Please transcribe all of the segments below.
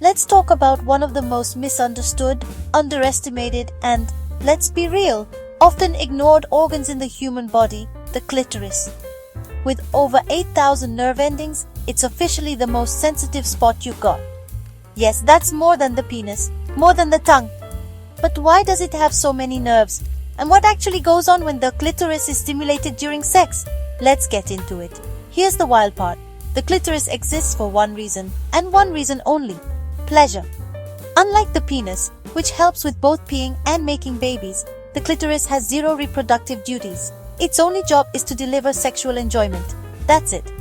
let's talk about one of the most misunderstood, underestimated, and, let's be real, often ignored organs in the human body, the clitoris. With over 8,000 nerve endings, it's officially the most sensitive spot you've got. Yes, that's more than the penis, more than the tongue. But why does it have so many nerves? And what actually goes on when the clitoris is stimulated during sex? Let's get into it. Here's the wild part. The clitoris exists for one reason, and one reason only: pleasure. Unlike the penis, which helps with both peeing and making babies, the clitoris has zero reproductive duties. Its only job is to deliver sexual enjoyment. That's it.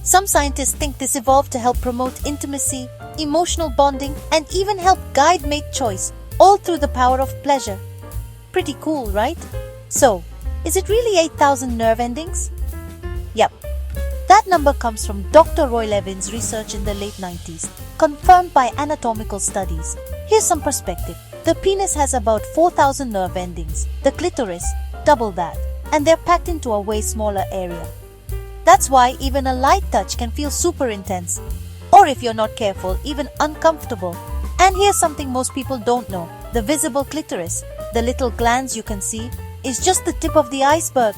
Some scientists think this evolved to help promote intimacy, emotional bonding, and even help guide mate choice, all through the power of pleasure. Pretty cool, right? So, is it really 8,000 nerve endings? Yep. That number comes from Dr. Roy Levin's research in the late 90s, confirmed by anatomical studies. Here's some perspective. The penis has about 4,000 nerve endings, the clitoris, double that, and they're packed into a way smaller area. That's why even a light touch can feel super intense, or if you're not careful, even uncomfortable. And here's something most people don't know. The visible clitoris, the little glands you can see, is just the tip of the iceberg.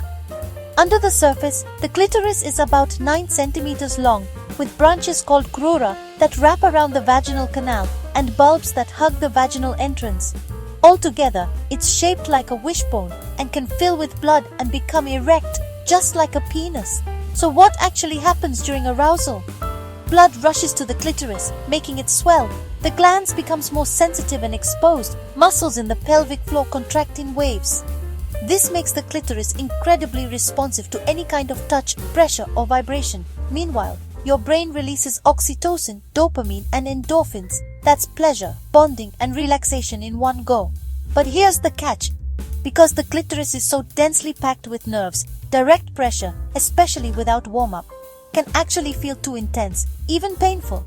Under the surface, the clitoris is about 9 centimeters long, with branches called crura that wrap around the vaginal canal and bulbs that hug the vaginal entrance. Altogether, it's shaped like a wishbone and can fill with blood and become erect, just like a penis. So what actually happens during arousal? Blood rushes to the clitoris, making it swell. The glands becomes more sensitive and exposed. Muscles in the pelvic floor contract in waves. This makes the clitoris incredibly responsive to any kind of touch, pressure, or vibration. Meanwhile, your brain releases oxytocin, dopamine, and endorphins. That's pleasure, bonding, and relaxation in one go. But here's the catch. Because the clitoris is so densely packed with nerves, direct pressure, especially without warm-up, can actually feel too intense, even painful.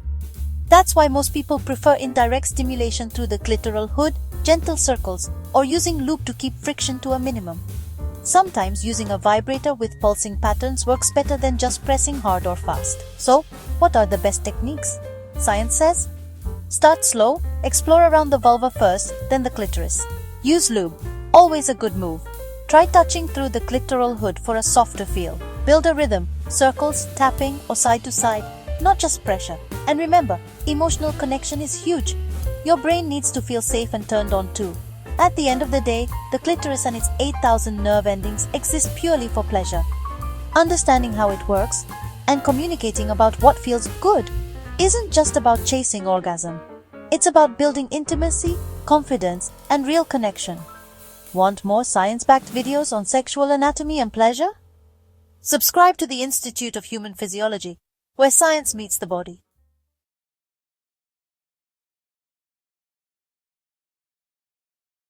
That's why most people prefer indirect stimulation through the clitoral hood, gentle circles, or using lube to keep friction to a minimum. Sometimes using a vibrator with pulsing patterns works better than just pressing hard or fast. So, what are the best techniques? Science says, start slow, explore around the vulva first, then the clitoris. Use lube, always a good move. Try touching through the clitoral hood for a softer feel. Build a rhythm, circles, tapping, or side to side, not just pressure. And remember, emotional connection is huge. Your brain needs to feel safe and turned on too. At the end of the day, the clitoris and its 8,000 nerve endings exist purely for pleasure. Understanding how it works and communicating about what feels good isn't just about chasing orgasm. It's about building intimacy, confidence, and real connection. Want more science-backed videos on sexual anatomy and pleasure? Subscribe to the Institute of Human Physiology, where science meets the body.